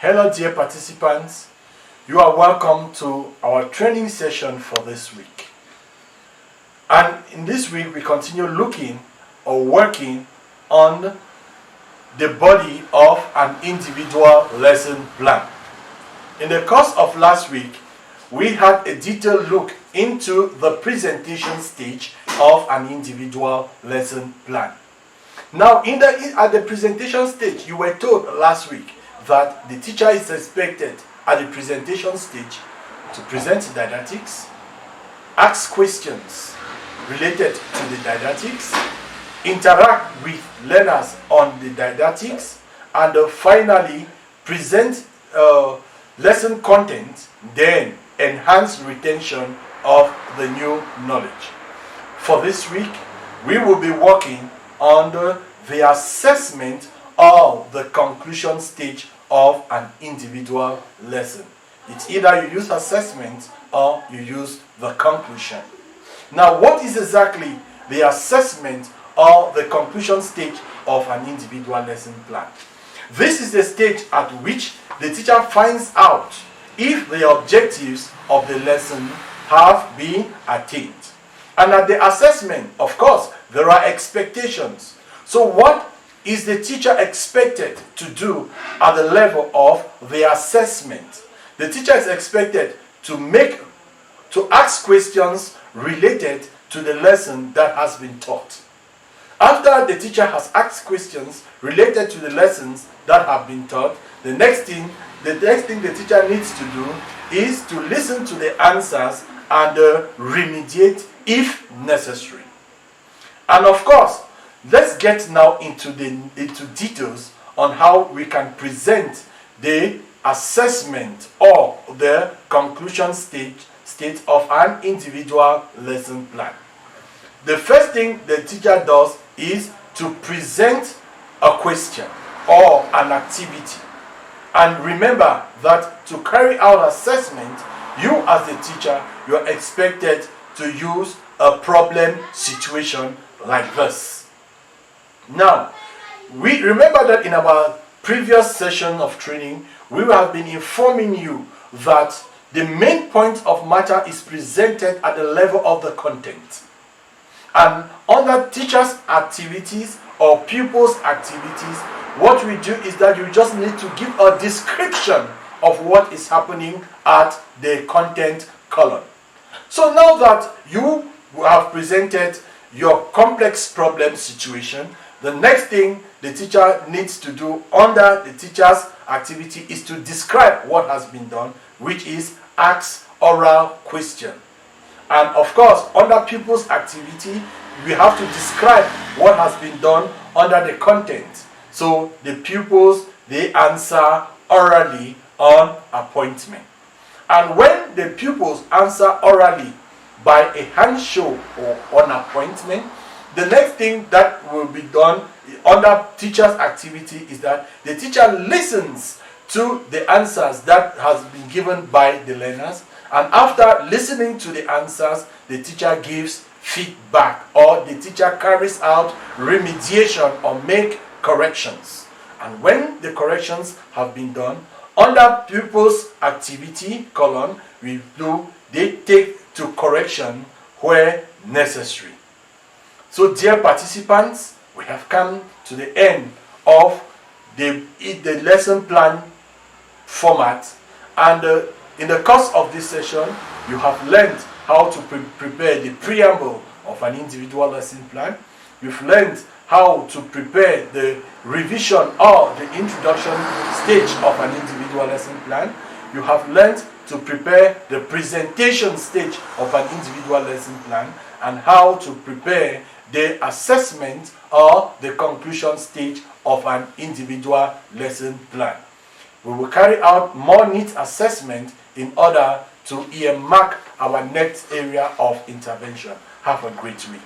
Hello dear participants, you are welcome to our training session for this week. And in this week we continue looking or working on the body of an individual lesson plan. In the course of last week, we had a detailed look into the presentation stage of an individual lesson plan. Now, at the presentation stage, you were told last week that the teacher is expected at the presentation stage to present didactics, ask questions related to the didactics, interact with learners on the didactics, and finally present lesson content, then enhance retention of the new knowledge. For this week, we will be working on the assessment of the conclusion stage of an individual lesson. It's either you use assessment or you use the conclusion. Now, what is exactly the assessment or the conclusion stage of an individual lesson plan? This is the stage at which the teacher finds out if the objectives of the lesson have been attained. And at the assessment, of course, there are expectations. So what is the teacher expected to do at the level of the assessment? The teacher is expected to ask questions related to the lesson that has been taught. After the teacher has asked questions related to the lessons that have been taught, the next thing the teacher needs to do is to listen to the answers and remediate if necessary. And of course, let's get now into details on how we can present the assessment or the conclusion stage of an individual lesson plan. The first thing the teacher does is to present a question or an activity. And remember that to carry out assessment, you as the teacher, you are expected to use a problem situation like this. Now, we remember that in our previous session of training, we have been informing you that the main point of matter is presented at the level of the content. And under teachers' activities or pupils' activities, what we do is that you just need to give a description of what is happening at the content column. So now that you have presented your complex problem situation, the next thing the teacher needs to do under the teacher's activity is to describe what has been done, which is ask oral question. And of course, under pupils' activity, we have to describe what has been done under the content. So the pupils, they answer orally on appointment. And when the pupils answer orally by a hand show or on appointment, the next thing that will be done under teacher's activity is that the teacher listens to the answers that has been given by the learners, and after listening to the answers, the teacher gives feedback, or the teacher carries out remediation or make corrections. And when the corrections have been done, under pupils' activity column, they take to correction where necessary. So dear participants, we have come to the end of the lesson plan format, and in the course of this session, you have learned how to prepare the preamble of an individual lesson plan. You've learned how to prepare the revision or the introduction stage of an individual lesson plan. You have learned to prepare the presentation stage of an individual lesson plan, and how to prepare the assessment or the conclusion stage of an individual lesson plan. We will carry out more neat assessment in order to earmark our next area of intervention. Have a great week.